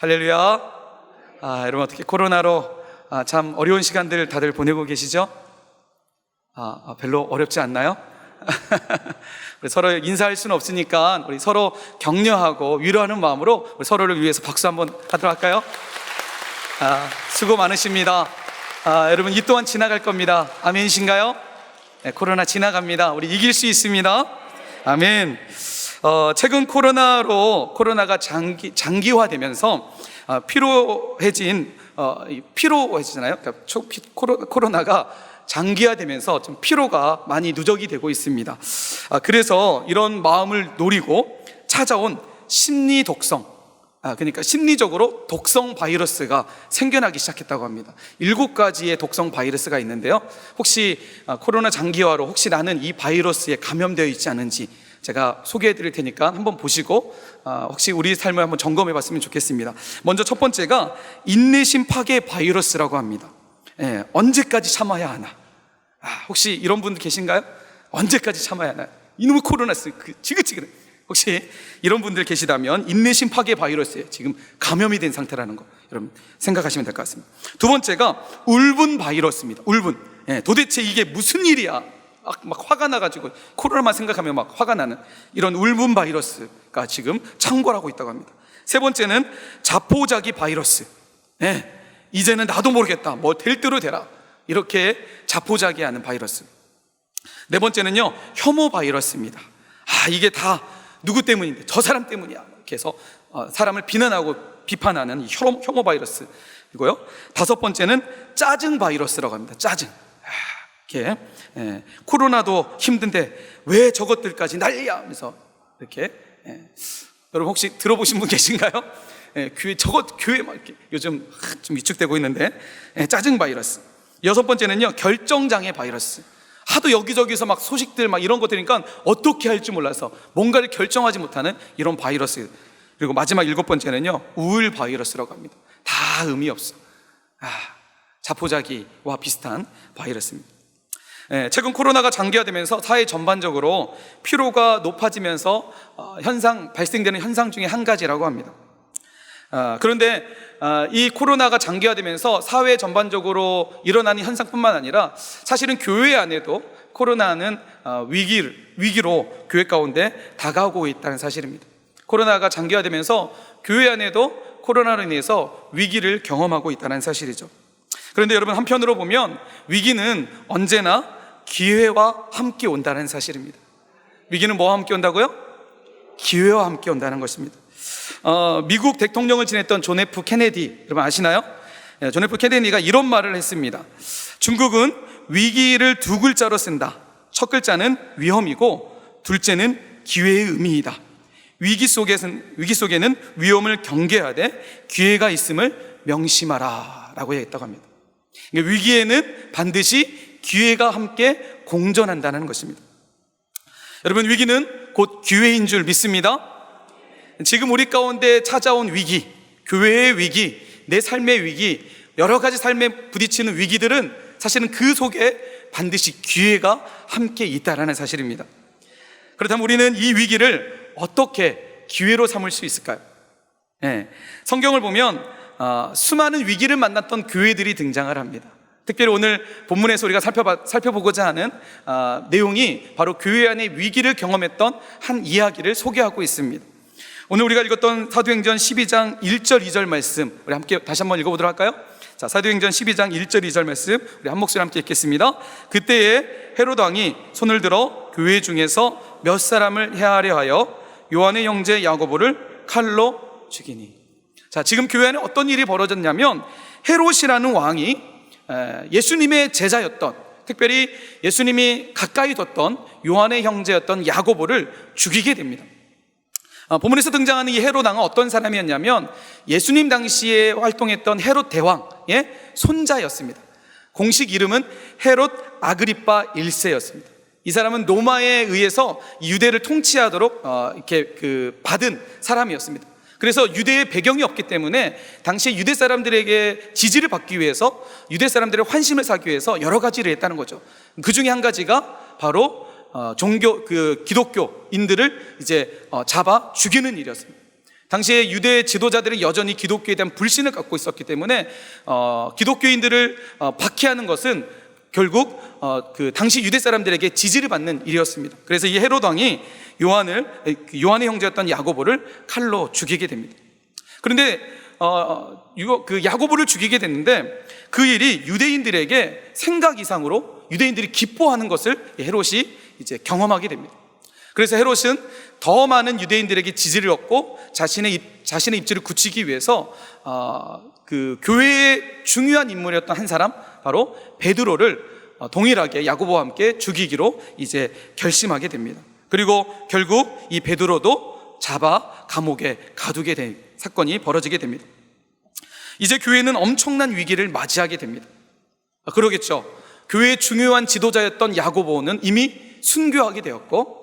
할렐루야. 여러분 어떻게 코로나로 참 어려운 시간들 다들 보내고 계시죠? 별로 어렵지 않나요? 우리 서로 인사할 수는 없으니까 우리 서로 격려하고 위로하는 마음으로 우리 서로를 위해서 박수 한번 하도록 할까요? 수고 많으십니다. 여러분 이 또한 지나갈 겁니다. 아멘이신가요? 네, 코로나 지나갑니다. 우리 이길 수 있습니다. 아멘. 최근 코로나가 장기화되면서 피로해지잖아요. 그러니까 코로나가 장기화되면서 좀 피로가 많이 누적이 되고 있습니다. 그래서 이런 마음을 노리고 찾아온 심리 독성, 그러니까 심리적으로 독성 바이러스가 생겨나기 시작했다고 합니다. 7가지의 독성 바이러스가 있는데요. 혹시 코로나 장기화로 혹시 나는 이 바이러스에 감염되어 있지 않은지 제가 소개해 드릴 테니까 한번 보시고 혹시 우리 삶을 한번 점검해 봤으면 좋겠습니다. 먼저 첫 번째가 인내심 파괴 바이러스라고 합니다. 언제까지 참아야 하나? 혹시 이런 분들 계신가요? 언제까지 참아야 하나? 이놈의 코로나스 지긋지긋해. 혹시 이런 분들 계시다면 인내심 파괴 바이러스에 지금 감염이 된 상태라는 거 여러분 생각하시면 될 것 같습니다. 두 번째가 울분 바이러스입니다. 울분. 도대체 이게 무슨 일이야? 막 화가 나가지고 코로나만 생각하면 막 화가 나는 이런 울분 바이러스가 지금 창궐하고 있다고 합니다. 세 번째는 자포자기 바이러스. 이제는 나도 모르겠다, 뭐 될 대로 되라, 이렇게 자포자기하는 바이러스. 네 번째는요, 혐오 바이러스입니다. 이게 다 누구 때문인데, 저 사람 때문이야, 이렇게 해서 사람을 비난하고 비판하는 혐오 바이러스이고요. 다섯 번째는 짜증 바이러스라고 합니다. 짜증. 이렇게 코로나도 힘든데 왜 저것들까지 난리야 하면서 이렇게 여러분 혹시 들어보신 분 계신가요? 교회 막 이렇게 요즘 좀 위축되고 있는데 짜증 바이러스. 여섯 번째는요, 결정장애 바이러스. 하도 여기저기서 막 소식들 막 이런 거 들으니까 어떻게 할지 몰라서 뭔가를 결정하지 못하는 이런 바이러스. 그리고 마지막 일곱 번째는요, 우울 바이러스라고 합니다. 다 의미 없어. 자포자기와 비슷한 바이러스입니다. 최근 코로나가 장기화되면서 사회 전반적으로 피로가 높아지면서 발생되는 현상 중에 한 가지라고 합니다. 그런데 이 코로나가 장기화되면서 사회 전반적으로 일어나는 현상뿐만 아니라 사실은 교회 안에도 코로나는 위기로 교회 가운데 다가오고 있다는 사실입니다. 코로나가 장기화되면서 교회 안에도 코로나로 인해서 위기를 경험하고 있다는 사실이죠. 그런데 여러분, 한편으로 보면 위기는 언제나 기회와 함께 온다는 사실입니다. 위기는 뭐와 함께 온다고요? 기회와 함께 온다는 것입니다. 미국 대통령을 지냈던 존 F 케네디, 여러분 아시나요? 존 F 케네디가 이런 말을 했습니다. 중국은 위기를 두 글자로 쓴다. 첫 글자는 위험이고 둘째는 기회의 의미이다. 위기 속에는 위험을 경계하되 기회가 있음을 명심하라 라고 했다고 합니다. 위기에는 반드시 기회가 함께 공존한다는 것입니다. 여러분, 위기는 곧 기회인 줄 믿습니다. 지금 우리 가운데 찾아온 위기, 교회의 위기, 내 삶의 위기, 여러 가지 삶에 부딪히는 위기들은 사실은 그 속에 반드시 기회가 함께 있다는 사실입니다. 그렇다면 우리는 이 위기를 어떻게 기회로 삼을 수 있을까요? 성경을 보면 수많은 위기를 만났던 교회들이 등장을 합니다. 특별히 오늘 본문에서 우리가 살펴보고자 하는 내용이 바로 교회 안의 위기를 경험했던 한 이야기를 소개하고 있습니다. 오늘 우리가 읽었던 사도행전 12장 1절 2절 말씀, 우리 함께 다시 한번 읽어보도록 할까요? 자, 사도행전 12장 1절 2절 말씀, 우리 한 목소리 함께 읽겠습니다. 그때에 헤롯 왕이 손을 들어 교회 중에서 몇 사람을 해하려 하여 요한의 형제 야고보를 칼로 죽이니. 자, 지금 교회 안에 어떤 일이 벌어졌냐면, 헤롯이라는 왕이 예수님의 제자였던, 특별히 예수님이 가까이 뒀던 요한의 형제였던 야고보를 죽이게 됩니다. 본문에서 등장하는 이 헤롯 왕은 어떤 사람이었냐면 예수님 당시에 활동했던 헤롯 대왕의 손자였습니다. 공식 이름은 헤롯 아그리파 1세였습니다. 이 사람은 로마에 의해서 유대를 통치하도록 이렇게 받은 사람이었습니다. 그래서 유대의 배경이 없기 때문에 당시 유대 사람들에게 지지를 받기 위해서, 유대 사람들의 환심을 사기 위해서 여러 가지를 했다는 거죠. 그 중에 한 가지가 바로 기독교인들을 이제 잡아 죽이는 일이었습니다. 당시에 유대 지도자들은 여전히 기독교에 대한 불신을 갖고 있었기 때문에 기독교인들을 박해하는 것은 결국 그 당시 유대 사람들에게 지지를 받는 일이었습니다. 그래서 이 헤롯 왕이 요한의 형제였던 야고보를 칼로 죽이게 됩니다. 그런데 그 야고보를 죽이게 됐는데 그 일이 유대인들에게 생각 이상으로 유대인들이 기뻐하는 것을 헤롯이 이제 경험하게 됩니다. 그래서 헤롯은 더 많은 유대인들에게 지지를 얻고 자신의 입지를 굳히기 위해서 그 교회의 중요한 인물이었던 한 사람, 바로 베드로를 동일하게 야고보와 함께 죽이기로 이제 결심하게 됩니다. 그리고 결국 이 베드로도 잡아 감옥에 가두게 된 사건이 벌어지게 됩니다. 이제 교회는 엄청난 위기를 맞이하게 됩니다. 그러겠죠. 교회의 중요한 지도자였던 야고보는 이미 순교하게 되었고,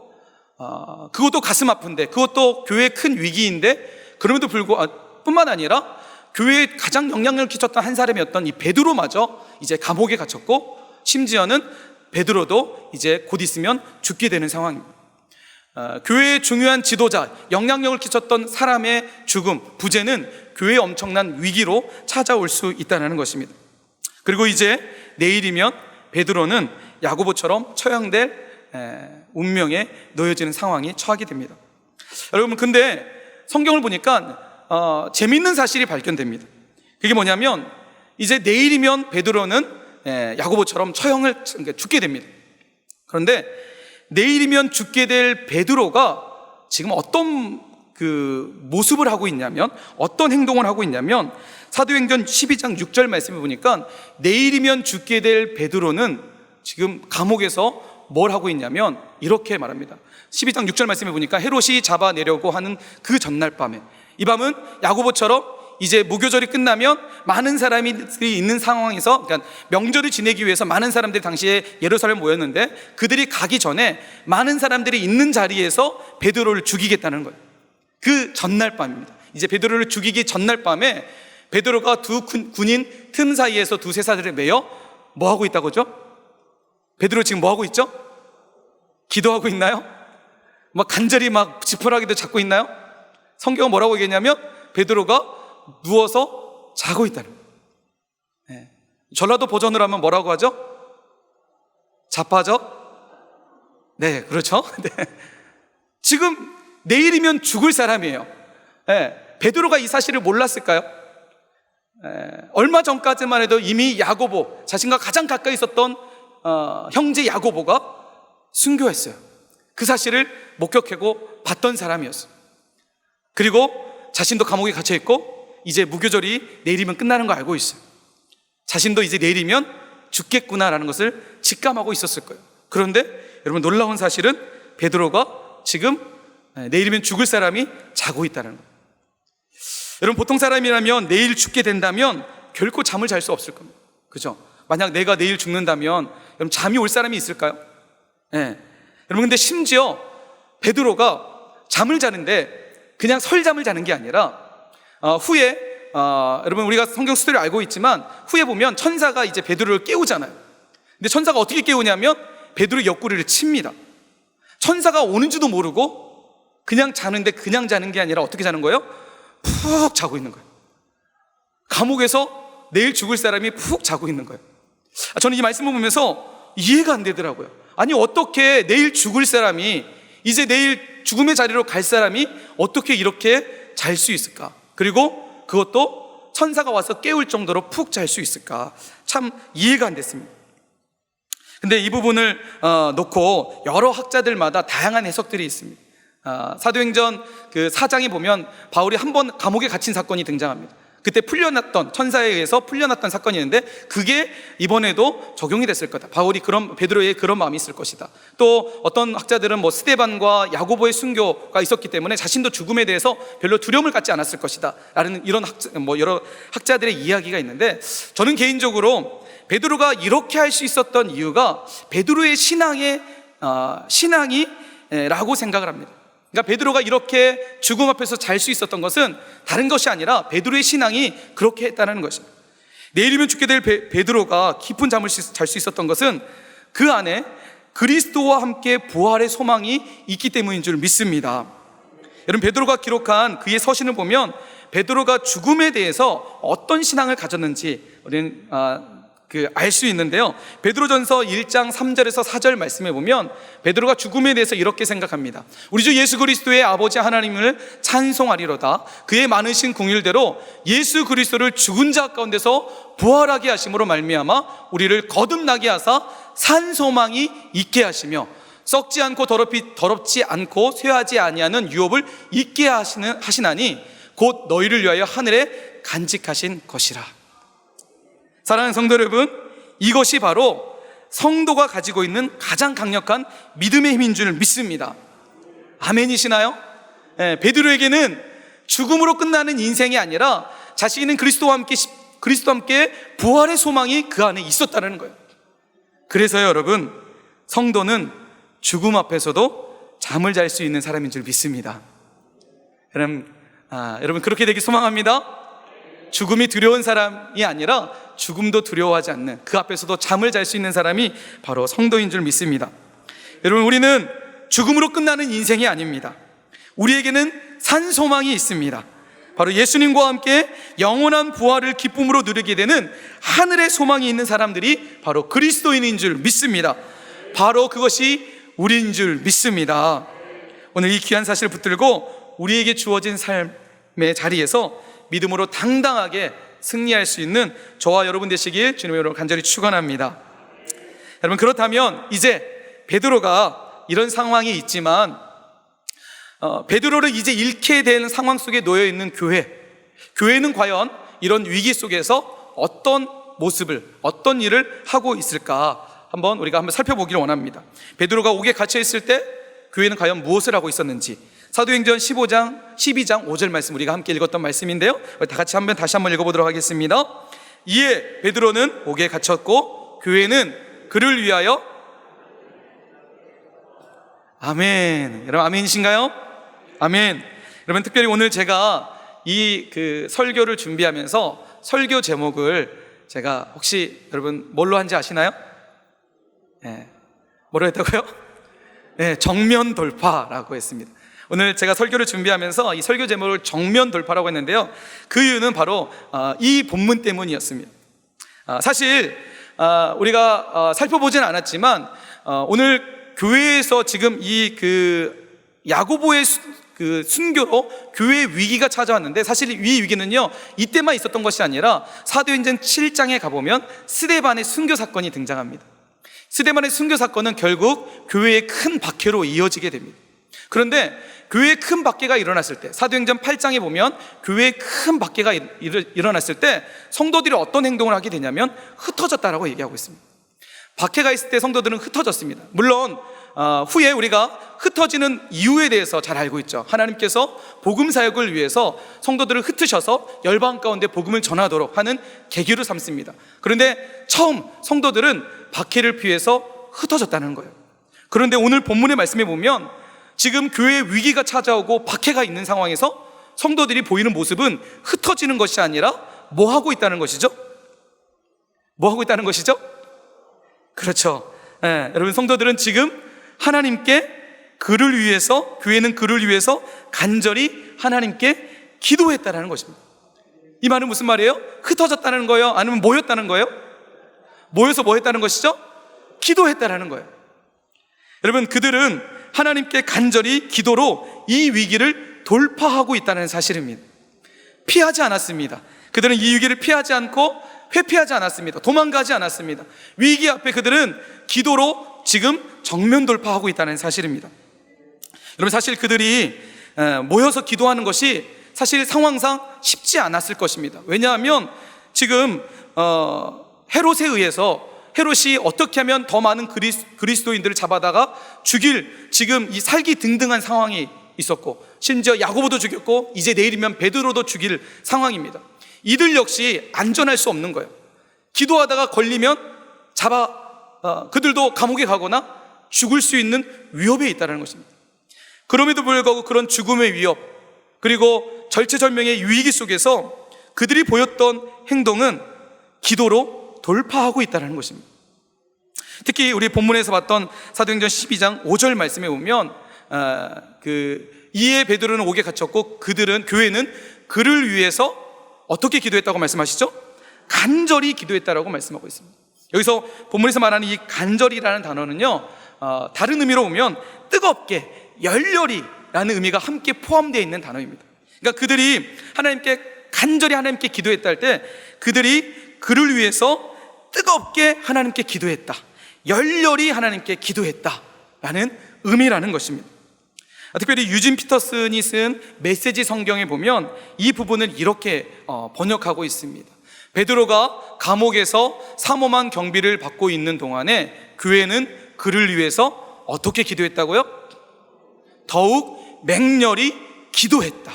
그것도 가슴 아픈데, 그것도 교회의 큰 위기인데, 그럼에도 불구하고 뿐만 아니라 교회에 가장 영향력을 끼쳤던 한 사람이었던 이 베드로마저 이제 감옥에 갇혔고, 심지어는 베드로도 이제 곧 있으면 죽게 되는 상황입니다. 교회의 중요한 지도자, 영향력을 끼쳤던 사람의 죽음, 부재는 교회의 엄청난 위기로 찾아올 수 있다는 것입니다. 그리고 이제 내일이면 베드로는 야고보처럼 처형될 운명에 놓여지는 상황이 처하게 됩니다. 여러분, 근데 성경을 보니까 재밌는 사실이 발견됩니다. 그게 뭐냐면 이제 내일이면 베드로는 야고보처럼 죽게 됩니다. 그런데 내일이면 죽게 될 베드로가 지금 어떤 그 모습을 하고 있냐면, 어떤 행동을 하고 있냐면, 사도행전 12장 6절 말씀을 보니까 내일이면 죽게 될 베드로는 지금 감옥에서 뭘 하고 있냐면 이렇게 말합니다. 12장 6절 말씀을 보니까 헤롯이 잡아내려고 하는 그 전날 밤에, 이 밤은 야고보처럼 이제 무교절이 끝나면 많은 사람들이 있는 상황에서, 그러니까 명절을 지내기 위해서 많은 사람들이 당시에 예루살렘 모였는데, 그들이 가기 전에 많은 사람들이 있는 자리에서 베드로를 죽이겠다는 거예요. 그 전날 밤입니다. 이제 베드로를 죽이기 전날 밤에 베드로가 두 군인 틈 사이에서 두세 사슬을 매여 뭐 하고 있다고 하죠? 베드로 지금 뭐 하고 있죠? 기도하고 있나요? 막 간절히 막 지푸라기도 잡고 있나요? 성경은 뭐라고 얘기했냐면 베드로가 누워서 자고 있다는 거예요. 전라도 버전으로 하면 뭐라고 하죠? 자빠져? 네, 그렇죠. 네. 지금 내일이면 죽을 사람이에요. 베드로가 이 사실을 몰랐을까요? 얼마 전까지만 해도 이미 야고보, 자신과 가장 가까이 있었던 형제 야고보가 순교했어요. 그 사실을 목격하고 봤던 사람이었어요. 그리고 자신도 감옥에 갇혀있고 이제 무교절이 내일이면 끝나는 거 알고 있어요. 자신도 이제 내일이면 죽겠구나라는 것을 직감하고 있었을 거예요. 그런데 여러분, 놀라운 사실은 베드로가 지금 내일이면 죽을 사람이 자고 있다는 거예요. 여러분, 보통 사람이라면 내일 죽게 된다면 결코 잠을 잘 수 없을 겁니다. 그죠? 만약 내가 내일 죽는다면 여러분, 잠이 올 사람이 있을까요? 여러분, 근데 심지어 베드로가 잠을 자는데 그냥 설잠을 자는 게 아니라 후에 여러분, 우리가 성경 스토리를 알고 있지만 후에 보면 천사가 이제 베드로를 깨우잖아요. 근데 천사가 어떻게 깨우냐면 베드로 옆구리를 칩니다. 천사가 오는지도 모르고 그냥 자는데, 그냥 자는 게 아니라 어떻게 자는 거예요? 푹 자고 있는 거예요. 감옥에서 내일 죽을 사람이 푹 자고 있는 거예요. 저는 이 말씀을 보면서 이해가 안 되더라고요. 아니, 어떻게 내일 죽을 사람이, 이제 내일 죽음의 자리로 갈 사람이 어떻게 이렇게 잘 수 있을까? 그리고 그것도 천사가 와서 깨울 정도로 푹 잘 수 있을까? 참 이해가 안 됐습니다. 근데 이 부분을 놓고 여러 학자들마다 다양한 해석들이 있습니다. 사도행전 그 4장에 보면 바울이 한 번 감옥에 갇힌 사건이 등장합니다. 그때 풀려났던, 천사에 의해서 풀려났던 사건이 있는데 그게 이번에도 적용이 됐을 거다. 바울이 베드로의 그런 마음이 있을 것이다. 또 어떤 학자들은 뭐 스데반과 야고보의 순교가 있었기 때문에 자신도 죽음에 대해서 별로 두려움을 갖지 않았을 것이다 라는 이런 여러 학자들의 이야기가 있는데, 저는 개인적으로 베드로가 이렇게 할 수 있었던 이유가 베드로의 신앙이라고 생각을 합니다. 그러니까 베드로가 이렇게 죽음 앞에서 잘 수 있었던 것은 다른 것이 아니라 베드로의 신앙이 그렇게 했다는 것입니다. 내일이면 죽게 될 베드로가 깊은 잠을 잘 수 있었던 것은 그 안에 그리스도와 함께 부활의 소망이 있기 때문인 줄 믿습니다. 여러분, 베드로가 기록한 그의 서신을 보면 베드로가 죽음에 대해서 어떤 신앙을 가졌는지 우리는 알 수 있는데요. 베드로전서 1장 3절에서 4절 말씀에 보면 베드로가 죽음에 대해서 이렇게 생각합니다. 우리 주 예수 그리스도의 아버지 하나님을 찬송하리로다. 그의 많으신 긍휼대로 예수 그리스도를 죽은 자 가운데서 부활하게 하심으로 말미암아 우리를 거듭나게 하사 산 소망이 있게 하시며 썩지 않고 더럽지 않고 쇠하지 아니하는 유업을 있게 하시나니 곧 너희를 위하여 하늘에 간직하신 것이라. 사랑하는 성도 여러분, 이것이 바로 성도가 가지고 있는 가장 강력한 믿음의 힘인 줄 믿습니다. 아멘이시나요? 베드로에게는 죽음으로 끝나는 인생이 아니라 자신은 그리스도와 함께 부활의 소망이 그 안에 있었다는 거예요. 그래서요, 여러분, 성도는 죽음 앞에서도 잠을 잘 수 있는 사람인 줄 믿습니다. 여러분 그렇게 되길 소망합니다. 죽음이 두려운 사람이 아니라 죽음도 두려워하지 않는, 그 앞에서도 잠을 잘 수 있는 사람이 바로 성도인 줄 믿습니다. 여러분, 우리는 죽음으로 끝나는 인생이 아닙니다. 우리에게는 산 소망이 있습니다. 바로 예수님과 함께 영원한 부활을 기쁨으로 누리게 되는 하늘의 소망이 있는 사람들이 바로 그리스도인인 줄 믿습니다. 바로 그것이 우리인 줄 믿습니다. 오늘 이 귀한 사실을 붙들고 우리에게 주어진 삶의 자리에서 믿음으로 당당하게 승리할 수 있는 저와 여러분 되시길 주님의 이름으로 간절히 축원합니다. 여러분, 그렇다면 이제 베드로가 이런 상황이 있지만 베드로를 이제 잃게 되는 상황 속에 놓여 있는 교회는 과연 이런 위기 속에서 어떤 모습을, 어떤 일을 하고 있을까 한번 우리가 살펴보기를 원합니다. 베드로가 옥에 갇혀 있을 때 교회는 과연 무엇을 하고 있었는지, 사도행전 12장 5절 말씀 우리가 함께 읽었던 말씀인데요, 다 같이 다시 한번 읽어보도록 하겠습니다. 이에 베드로는 옥에 갇혔고 교회는 그를 위하여, 아멘. 여러분, 아멘이신가요? 아멘. 여러분, 특별히 오늘 제가 이 설교를 준비하면서 설교 제목을 제가 혹시 여러분 뭘로 한지 아시나요? 뭐로 했다고요? 정면 돌파라고 했습니다. 오늘 제가 설교를 준비하면서 이 설교 제목을 정면 돌파라고 했는데요, 그 이유는 바로 이 본문 때문이었습니다. 사실 우리가 살펴보진 않았지만 오늘 교회에서 지금 이 야고보의 순교로 교회의 위기가 찾아왔는데, 사실 이 위기는요 이때만 있었던 것이 아니라 사도행전 7장에 가보면 스데반의 순교 사건이 등장합니다. 스데반의 순교 사건은 결국 교회의 큰 박해로 이어지게 됩니다. 그런데 교회의 큰 박해가 일어났을 때, 사도행전 8장에 보면 교회의 큰 박해가 일어났을 때 성도들이 어떤 행동을 하게 되냐면 흩어졌다라고 얘기하고 있습니다. 박해가 있을 때 성도들은 흩어졌습니다. 물론 후에 우리가 흩어지는 이유에 대해서 잘 알고 있죠. 하나님께서 복음 사역을 위해서 성도들을 흩으셔서 열방 가운데 복음을 전하도록 하는 계기로 삼습니다. 그런데 처음 성도들은 박해를 피해서 흩어졌다는 거예요. 그런데 오늘 본문의 말씀에 보면 지금 교회의 위기가 찾아오고 박해가 있는 상황에서 성도들이 보이는 모습은 흩어지는 것이 아니라 뭐 하고 있다는 것이죠? 뭐 하고 있다는 것이죠? 그렇죠. 여러분, 성도들은 지금 하나님께 그를 위해서, 교회는 그를 위해서 간절히 하나님께 기도했다는 것입니다. 이 말은 무슨 말이에요? 흩어졌다는 거예요? 아니면 모였다는 거예요? 모여서 뭐 했다는 것이죠? 기도했다는 거예요. 여러분, 그들은 하나님께 간절히 기도로 이 위기를 돌파하고 있다는 사실입니다. 피하지 않았습니다. 그들은 이 위기를 피하지 않고 회피하지 않았습니다. 도망가지 않았습니다. 위기 앞에 그들은 기도로 지금 정면 돌파하고 있다는 사실입니다. 여러분, 사실 그들이 모여서 기도하는 것이 사실 상황상 쉽지 않았을 것입니다. 왜냐하면 지금 헤롯에 의해서, 헤롯이 어떻게 하면 더 많은 그리스도인들을 잡아다가 죽일 지금 이 살기등등한 상황이 있었고, 심지어 야고보도 죽였고 이제 내일이면 베드로도 죽일 상황입니다. 이들 역시 안전할 수 없는 거예요. 기도하다가 걸리면 그들도 감옥에 가거나 죽을 수 있는 위협에 있다는 것입니다. 그럼에도 불구하고 그런 죽음의 위협, 그리고 절체절명의 위기 속에서 그들이 보였던 행동은 기도로 돌파하고 있다는 것입니다. 특히 우리 본문에서 봤던 사도행전 12장 5절 말씀에 보면 이 이에 베드로는 옥에 갇혔고 교회는 그를 위해서 어떻게 기도했다고 말씀하시죠? 간절히 기도했다라고 말씀하고 있습니다. 여기서 본문에서 말하는 이 간절이라는 단어는요, 다른 의미로 보면 뜨겁게, 열렬히 라는 의미가 함께 포함되어 있는 단어입니다. 그러니까 그들이 간절히 하나님께 기도했다 할 때 그들이 그를 위해서 뜨겁게 하나님께 기도했다, 열렬히 하나님께 기도했다 라는 의미라는 것입니다. 특별히 유진 피터슨이 쓴 메시지 성경에 보면 이 부분을 이렇게 번역하고 있습니다. 베드로가 감옥에서 삼엄한 경비를 받고 있는 동안에 교회는 그를 위해서 어떻게 기도했다고요? 더욱 맹렬히 기도했다.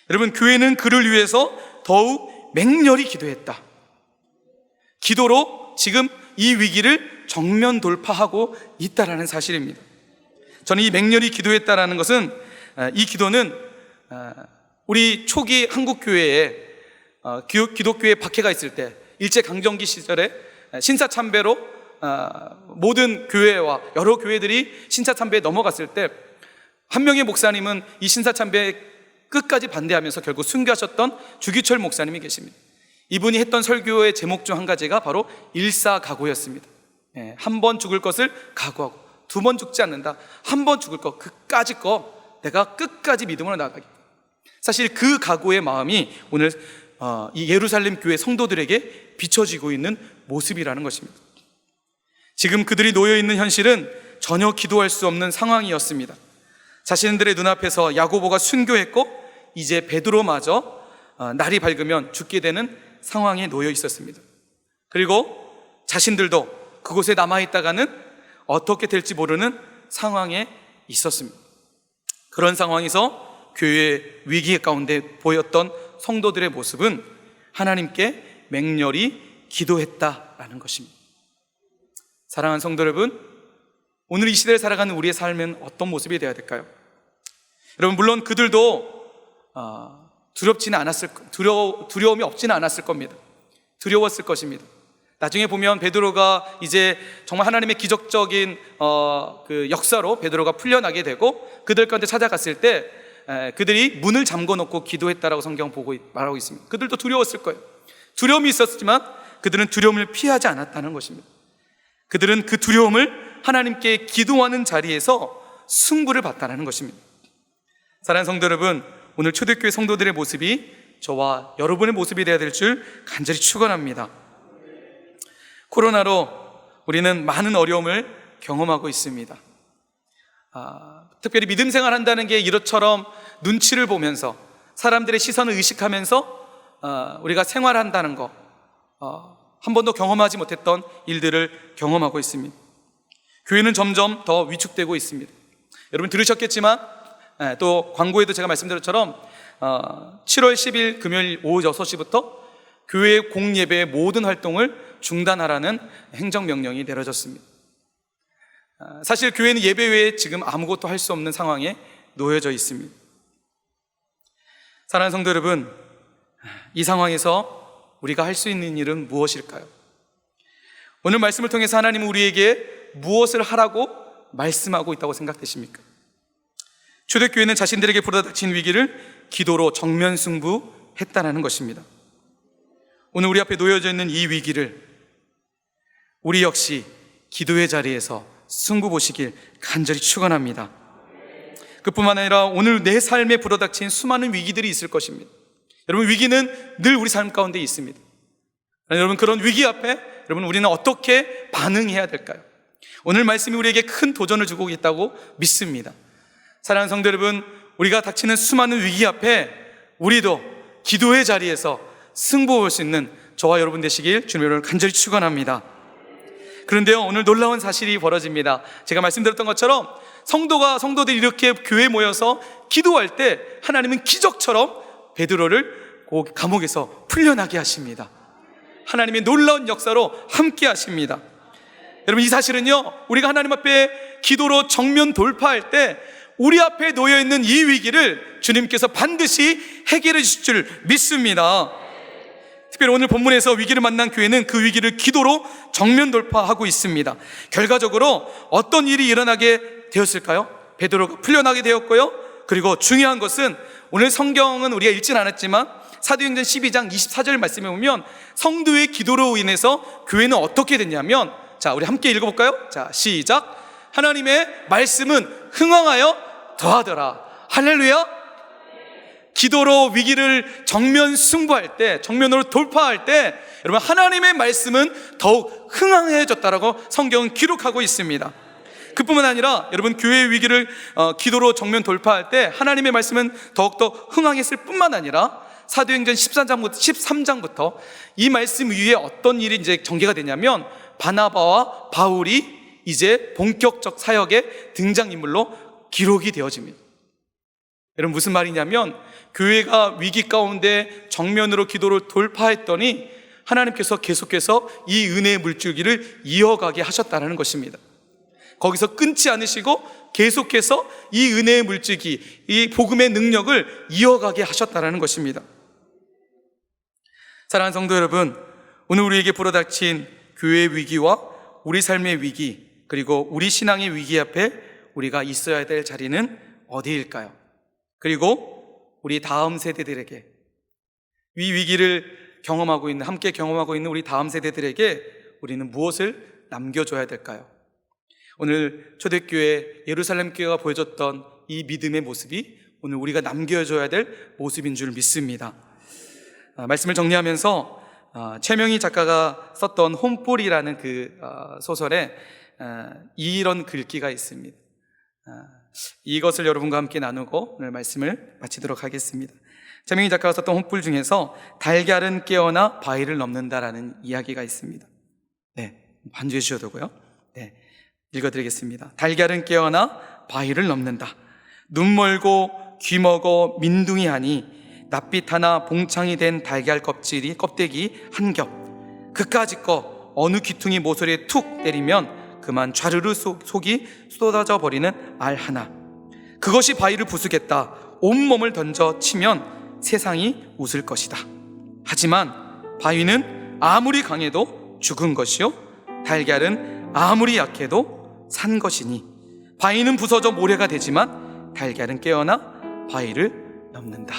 여러분, 교회는 그를 위해서 더욱 맹렬히 기도했다. 기도로 지금 이 위기를 정면 돌파하고 있다라는 사실입니다. 저는 이 맹렬히 기도했다라는 것은, 이 기도는 우리 초기 한국교회에 기독교에 박해가 있을 때, 일제강점기 시절에 신사참배로 모든 교회와 여러 교회들이 신사참배에 넘어갔을 때 한 명의 목사님은 이 신사참배에 끝까지 반대하면서 결국 순교하셨던 주기철 목사님이 계십니다. 이분이 했던 설교의 제목 중 한 가지가 바로 일사각오였습니다. 한 번 죽을 것을 각오하고, 두 번 죽지 않는다, 한 번 죽을 것, 그까짓 거 내가 끝까지 믿음으로 나아가겠다. 사실 그 각오의 마음이 오늘 이 예루살렘 교회 성도들에게 비춰지고 있는 모습이라는 것입니다. 지금 그들이 놓여있는 현실은 전혀 기도할 수 없는 상황이었습니다. 자신들의 눈앞에서 야고보가 순교했고 이제 베드로마저 날이 밝으면 죽게 되는 상황에 놓여 있었습니다. 그리고 자신들도 그곳에 남아있다가는 어떻게 될지 모르는 상황에 있었습니다. 그런 상황에서 교회의 위기 가운데 보였던 성도들의 모습은 하나님께 맹렬히 기도했다라는 것입니다. 사랑하는 성도 여러분, 오늘 이 시대를 살아가는 우리의 삶은 어떤 모습이 되어야 될까요? 여러분, 물론 그들도 두려움이 없지는 않았을 겁니다. 두려웠을 것입니다. 나중에 보면 베드로가 이제 정말 하나님의 기적적인 그 역사로 베드로가 풀려나게 되고 그들 가운데 찾아갔을 때 그들이 문을 잠궈놓고 기도했다라고 성경 보고 말하고 있습니다. 그들도 두려웠을 거예요. 두려움이 있었지만 그들은 두려움을 피하지 않았다는 것입니다. 그들은 그 두려움을 하나님께 기도하는 자리에서 승부를 봤다는 것입니다. 사랑하는 성도 여러분, 오늘 초대교회 성도들의 모습이 저와 여러분의 모습이 되어야 될 줄 간절히 축원합니다. 코로나로 우리는 많은 어려움을 경험하고 있습니다. 특별히 믿음 생활한다는 게 이것처럼 눈치를 보면서 사람들의 시선을 의식하면서 우리가 생활한다는 거, 한 번도 경험하지 못했던 일들을 경험하고 있습니다. 교회는 점점 더 위축되고 있습니다. 여러분 들으셨겠지만 또 광고에도 제가 말씀드린 것처럼 7월 10일 금요일 오후 6시부터 교회 공예배의 모든 활동을 중단하라는 행정명령이 내려졌습니다. 사실 교회는 예배 외에 지금 아무것도 할 수 없는 상황에 놓여져 있습니다. 사랑하는 성도 여러분, 이 상황에서 우리가 할 수 있는 일은 무엇일까요? 오늘 말씀을 통해서 하나님은 우리에게 무엇을 하라고 말씀하고 있다고 생각되십니까? 초대교회는 자신들에게 불어닥친 위기를 기도로 정면 승부했다는 것입니다. 오늘 우리 앞에 놓여져 있는 이 위기를 우리 역시 기도의 자리에서 승부 보시길 간절히 축원합니다. 그뿐만 아니라 오늘 내 삶에 불어닥친 수많은 위기들이 있을 것입니다. 여러분, 위기는 늘 우리 삶 가운데 있습니다. 여러분, 그런 위기 앞에 여러분 우리는 어떻게 반응해야 될까요? 오늘 말씀이 우리에게 큰 도전을 주고 있다고 믿습니다. 사랑하는 성도 여러분, 우리가 닥치는 수많은 위기 앞에 우리도 기도의 자리에서 승부 볼 수 있는 저와 여러분 되시길 주님으로 간절히 축원합니다. 그런데요, 오늘 놀라운 사실이 벌어집니다. 제가 말씀드렸던 것처럼 성도들이 이렇게 교회에 모여서 기도할 때 하나님은 기적처럼 베드로를 감옥에서 풀려나게 하십니다. 하나님의 놀라운 역사로 함께 하십니다. 여러분, 이 사실은요, 우리가 하나님 앞에 기도로 정면 돌파할 때 우리 앞에 놓여있는 이 위기를 주님께서 반드시 해결해 주실 줄 믿습니다. 특별히 오늘 본문에서 위기를 만난 교회는 그 위기를 기도로 정면 돌파하고 있습니다. 결과적으로 어떤 일이 일어나게 되었을까요? 베드로가 풀려나게 되었고요. 그리고 중요한 것은 오늘 성경은 우리가 읽진 않았지만 사도행전 12장 24절 말씀에 보면 성도의 기도로 인해서 교회는 어떻게 됐냐면, 자, 우리 함께 읽어볼까요? 자, 시작. 하나님의 말씀은 흥왕하여 더하더라. 할렐루야. 기도로 위기를 정면 승부할 때, 정면으로 돌파할 때 여러분 하나님의 말씀은 더욱 흥왕해졌다라고 성경은 기록하고 있습니다. 그뿐만 아니라 여러분 교회의 위기를 기도로 정면 돌파할 때 하나님의 말씀은 더욱더 흥왕했을 뿐만 아니라 사도행전 13장부터 이 말씀 위에 어떤 일이 이제 전개가 되냐면 바나바와 바울이 이제 본격적 사역의 등장인물로 기록이 되어집니다. 여러분 무슨 말이냐면 교회가 위기 가운데 정면으로 기도를 돌파했더니 하나님께서 계속해서 이 은혜의 물줄기를 이어가게 하셨다는 것입니다. 거기서 끊지 않으시고 계속해서 이 은혜의 물줄기, 이 복음의 능력을 이어가게 하셨다는 것입니다. 사랑하는 성도 여러분, 오늘 우리에게 불어닥친 교회의 위기와 우리 삶의 위기, 그리고 우리 신앙의 위기 앞에 우리가 있어야 될 자리는 어디일까요? 그리고 우리 다음 세대들에게, 이 위기를 경험하고 있는, 함께 경험하고 있는 우리 다음 세대들에게 우리는 무엇을 남겨줘야 될까요? 오늘 초대교회 예루살렘 교회가 보여줬던 이 믿음의 모습이 오늘 우리가 남겨줘야 될 모습인 줄 믿습니다. 말씀을 정리하면서 최명희 작가가 썼던 홈불이라는 그 소설에 이런 글귀가 있습니다. 이것을 여러분과 함께 나누고 오늘 말씀을 마치도록 하겠습니다. 최명희 작가가 썼던 홈불 중에서 달걀은 깨어나 바위를 넘는다라는 이야기가 있습니다. 네, 반주해 주셔도 되고요. 네, 읽어드리겠습니다. 달걀은 깨어나 바위를 넘는다. 눈 멀고 귀 먹어 민둥이 하니 낯빛 하나 봉창이 된 달걀 껍데기 한 겹, 그까짓 거 어느 귀퉁이 모서리에 툭 때리면 그만 좌르르 속이 쏟아져 버리는 알 하나, 그것이 바위를 부수겠다. 온몸을 던져 치면 세상이 웃을 것이다. 하지만 바위는 아무리 강해도 죽은 것이요 달걀은 아무리 약해도 산 것이니, 바위는 부서져 모래가 되지만 달걀은 깨어나 바위를 넘는다.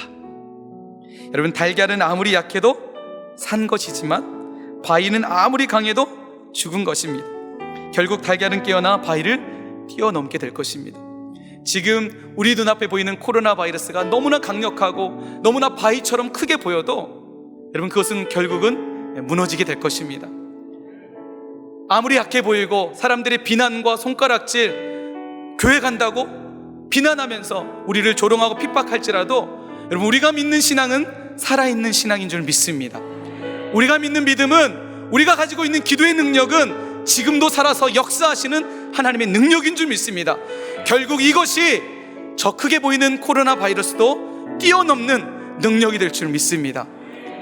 여러분, 달걀은 아무리 약해도 산 것이지만 바위는 아무리 강해도 죽은 것입니다. 결국 달걀은 깨어나 바위를 뛰어넘게 될 것입니다. 지금 우리 눈앞에 보이는 코로나 바이러스가 너무나 강력하고 너무나 바위처럼 크게 보여도 여러분 그것은 결국은 무너지게 될 것입니다. 아무리 약해 보이고 사람들의 비난과 손가락질, 교회 간다고 비난하면서 우리를 조롱하고 핍박할지라도 여러분 우리가 믿는 신앙은 살아있는 신앙인 줄 믿습니다. 우리가 믿는 믿음은, 우리가 가지고 있는 기도의 능력은 지금도 살아서 역사하시는 하나님의 능력인 줄 믿습니다. 결국 이것이 저 크게 보이는 코로나 바이러스도 뛰어넘는 능력이 될 줄 믿습니다.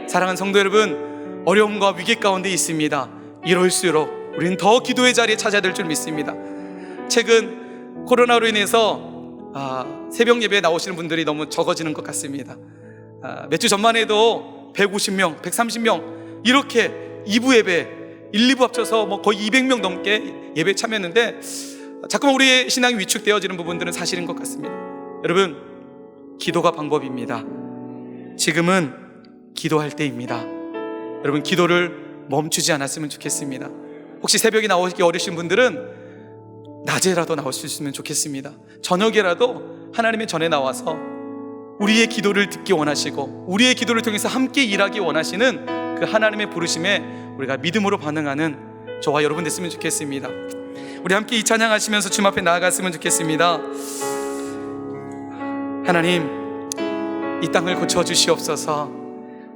사랑하는 성도 여러분, 어려움과 위기 가운데 있습니다. 이럴수록 우리는 더 기도의 자리에 찾아야 될 줄 믿습니다. 최근 코로나로 인해서 새벽 예배에 나오시는 분들이 너무 적어지는 것 같습니다. 몇 주 전만 해도 150명, 130명 이렇게 2부 예배, 1, 2부 합쳐서 거의 200명 넘게 예배에 참여했는데 자꾸만 우리의 신앙이 위축되어지는 부분들은 사실인 것 같습니다. 여러분, 기도가 방법입니다. 지금은 기도할 때입니다. 여러분, 기도를 멈추지 않았으면 좋겠습니다. 혹시 새벽에 나오기 어려우신 분들은 낮에라도 나오셨으면 좋겠습니다. 저녁에라도 하나님의 전에 나와서 우리의 기도를 듣기 원하시고 우리의 기도를 통해서 함께 일하기 원하시는 그 하나님의 부르심에 우리가 믿음으로 반응하는 저와 여러분 됐으면 좋겠습니다. 우리 함께 이 찬양하시면서 주님 앞에 나아갔으면 좋겠습니다. 하나님, 이 땅을 고쳐주시옵소서.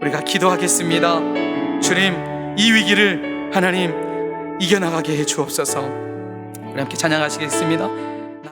우리가 기도하겠습니다. 주님, 이 위기를 하나님 이겨나가게 해 주옵소서. 우리 함께 찬양하시겠습니다.